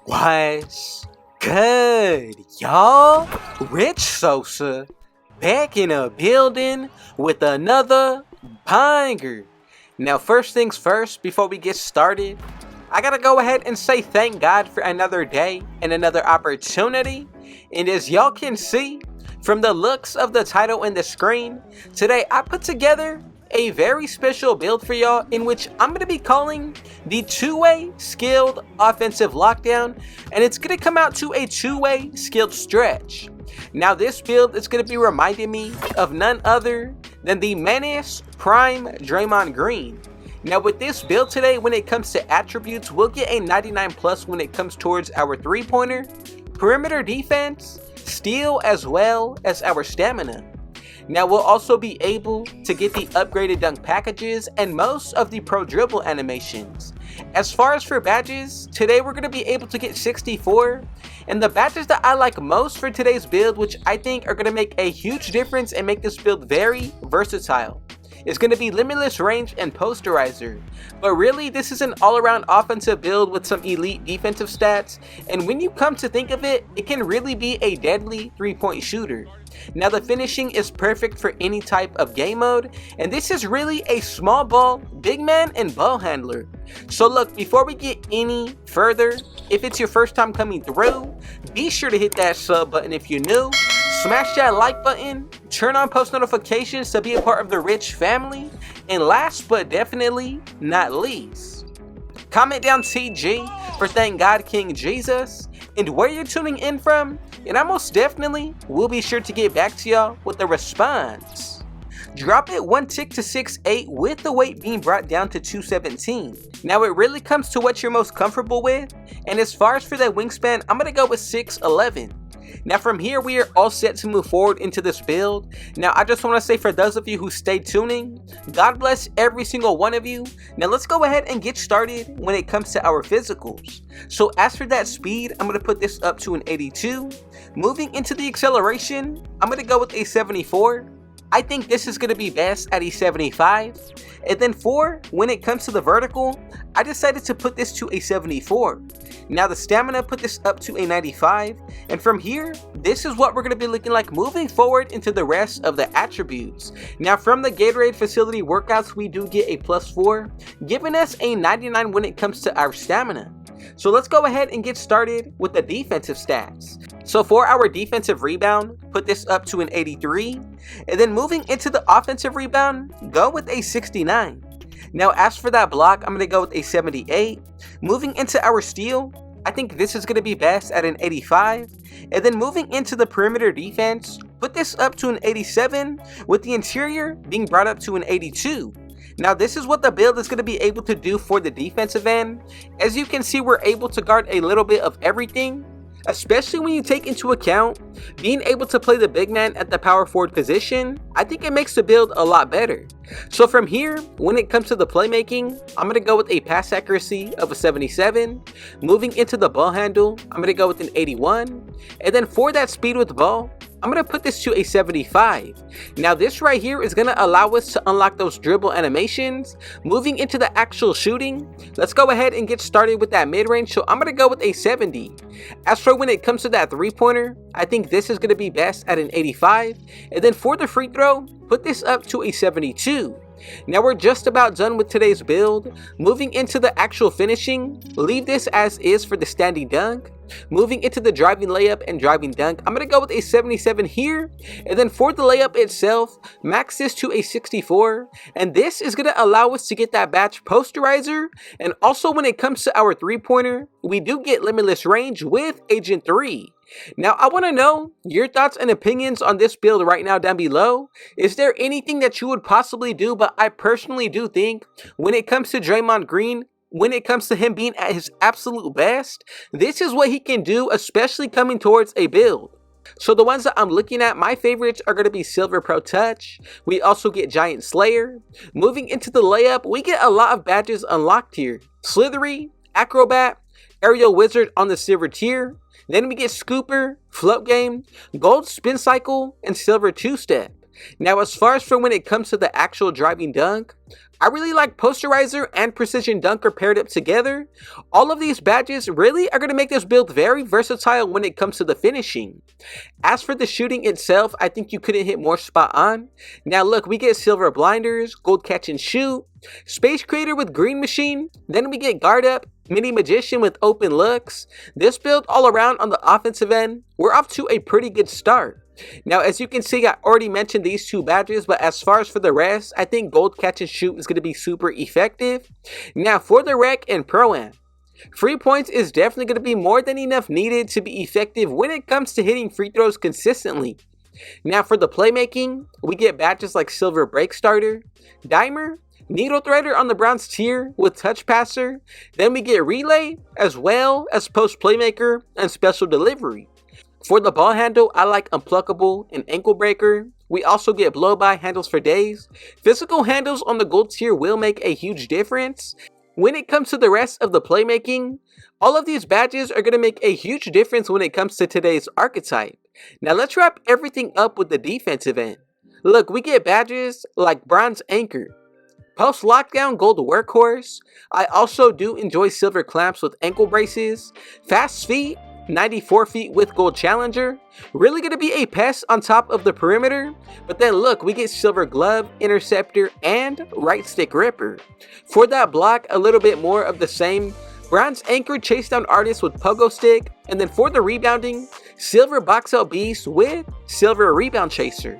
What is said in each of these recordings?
What's good, y'all? Rich Sosa back in a building with another banger. Now, first things first, before we get started, I gotta go ahead and say thank God for another day and another opportunity. And as y'all can see from the looks of the title and the screen, today I put together a very special build for y'all, in which I'm going to be calling the two-way skilled offensive lockdown, and it's going to come out to a two-way skilled stretch. Now, this build is going to be reminding me of none other than the Menace Prime Draymond Green. Now, with this build today, when it comes to attributes, we'll get a 99 plus when it comes towards our three-pointer, perimeter defense, steal, as well as our stamina. Now, we'll also be able to get the upgraded dunk packages and most of the pro dribble animations. As far as for badges, today we're going to be able to get 64. And the badges that I like most for today's build, which I think are going to make a huge difference and make this build very versatile, is going to be Limitless Range and Posterizer. But really, this is an all-around offensive build with some elite defensive stats, and when you come to think of it, it can really be a deadly three-point shooter. Now, the finishing is perfect for any type of game mode, and this is really a small ball, big man, and ball handler. So look, before we get any further, if it's your first time coming through, be sure to hit that sub button if you're new. Smash that like button, turn on post notifications to be a part of the Rich family, and last but definitely not least, comment down TG for Thank God King Jesus and where you're tuning in from, and I most definitely will be sure to get back to y'all with a response. Drop it one tick to 6'8" with the weight being brought down to 217. Now, it really comes to what you're most comfortable with, and as far as for that wingspan, I'm going to go with 6'11". Now, from here, we are all set to move forward into this build. Now, I just want to say, for those of you who stay tuning, God bless every single one of you. Now, let's go ahead and get started when it comes to our physicals. So, as for that speed, I'm going to put this up to an 82. Moving into the acceleration, I'm going to go with a 74. I think this is going to be best at a 75. And then when it comes to the vertical, I decided to put this to a 74. Now, the stamina, put this up to a 95. And from here, this is what we're going to be looking like moving forward into the rest of the attributes. Now, from the Gatorade facility workouts, we do get a +4, giving us a 99 when it comes to our stamina. So let's go ahead and get started with the defensive stats. So for our defensive rebound, put this up to an 83. And then moving into the offensive rebound, go with a 69. Now, as for that block, I'm going to go with a 78. Moving into our steal, I think this is going to be best at an 85. And then moving into the perimeter defense, put this up to an 87, with the interior being brought up to an 82. Now, this is what the build is going to be able to do for the defensive end. As you can see, we're able to guard a little bit of everything, especially when you take into account being able to play the big man at the power forward position. I think it makes the build a lot better. So from here, when it comes to the playmaking, I'm going to go with a pass accuracy of a 77. Moving into the ball handle, I'm going to go with an 81. And then for that speed with the ball, I'm going to put this to a 75. Now, this right here is going to allow us to unlock those dribble animations. Moving into the actual shooting, let's go ahead and get started with that mid-range. So I'm going to go with a 70. As for when it comes to that three-pointer, I think this is going to be best at an 85. And then for the free throw, put this up to a 72. Now, we're just about done with today's build. Moving into the actual finishing, leave this as is for the standing dunk. Moving into the driving layup and driving dunk, I'm going to go with a 77 here. And then for the layup itself, max this to a 64. And this is going to allow us to get that badge posterizer. And also when it comes to our three-pointer, we do get limitless range with Agent 3. Now, I want to know your thoughts and opinions on this build right now down below. Is there anything that you would possibly do? But I personally do think when it comes to Draymond Green, when it comes to him being at his absolute best, this is what he can do, especially coming towards a build. So the ones that I'm looking at, my favorites are going to be Silver Pro Touch. We also get Giant Slayer. Moving into the layup, we get a lot of badges unlocked here. Slithery, Acrobat, Aerial Wizard on the silver tier. Then we get Scooper, Float Game, Gold Spin Cycle, and Silver 2-Step. Now as far as for when it comes to the actual driving dunk, I really like Posterizer and Precision Dunker paired up together. All of these badges really are going to make this build very versatile when it comes to the finishing. As for the shooting itself, I think you couldn't hit more spot on. Now look, we get Silver Blinders, Gold Catch and Shoot, Space Creator with Green Machine, then we get Guard Up, Mini Magician with Open Looks. This build all around on the offensive end, we're off to a pretty good start. Now as you can see, I already mentioned these two badges, but as far as for the rest, I think Gold Catch and Shoot is going to be super effective. Now for the Rec and Pro-Am, free points is definitely going to be more than enough needed to be effective when it comes to hitting free throws consistently. Now for the playmaking, we get badges like Silver Break Starter, Dimer, Needle Threader on the bronze tier with Touch Passer, then we get Relay as well as Post Playmaker and Special Delivery. For the ball handle, I like Unpluckable and Ankle Breaker. We also get Blow-By handles for days. Physical handles on the gold tier will make a huge difference. When it comes to the rest of the playmaking, all of these badges are going to make a huge difference when it comes to today's archetype. Now let's wrap everything up with the defensive end. Look, we get badges like Bronze Anchor, Post Lockdown Gold Workhorse. I also do enjoy Silver Clamps with ankle braces, Fast Feet, 94 feet with Gold Challenger. Really going to be a pest on top of the perimeter. But then look, we get Silver Glove, Interceptor, and Right Stick Ripper. For that block, a little bit more of the same. Bronze Anchor Chase Down Artist with Pogo Stick. And then for the rebounding, Silver Box Out Beast with Silver Rebound Chaser.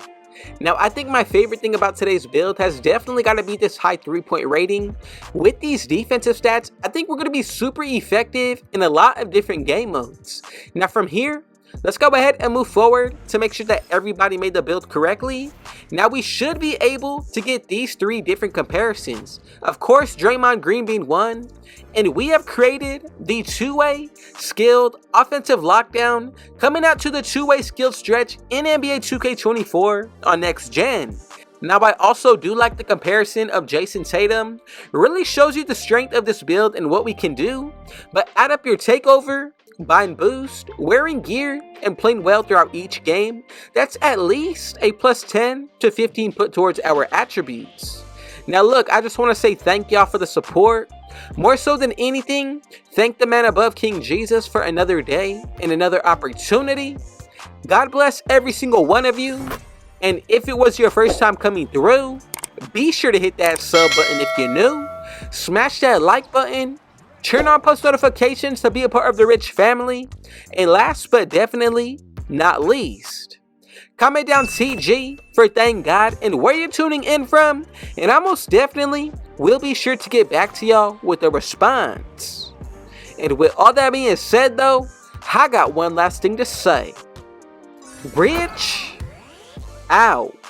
Now I think my favorite thing about today's build has definitely got to be this high 3-point rating. With these defensive stats, I think we're going to be super effective in a lot of different game modes. Now from here, let's go ahead and move forward to make sure that everybody made the build correctly. Now we should be able to get these 3 different comparisons. Of course, Draymond Green being one. And we have created the two-way skilled offensive lockdown coming out to the two-way skilled stretch in NBA 2K24 on next gen. Now I also do like the comparison of Jason Tatum. It really shows you the strength of this build and what we can do. But add up your takeover, bind boost, wearing gear, and playing well throughout each game, that's at least a plus 10 to 15 put towards our attributes. Now look, I just want to say thank y'all for the support. More so than anything, thank the man above, King Jesus, for another day and another opportunity. God bless every single one of you. And if it was your first time coming through, be sure to hit that sub button if you're new. Smash that like button. Turn on post notifications to be a part of the rich family. And last but definitely not least, comment down TG for thank God and where you're tuning in from. And I most definitely will be sure to get back to y'all with a response. And with all that being said though, I got one last thing to say. Rich out.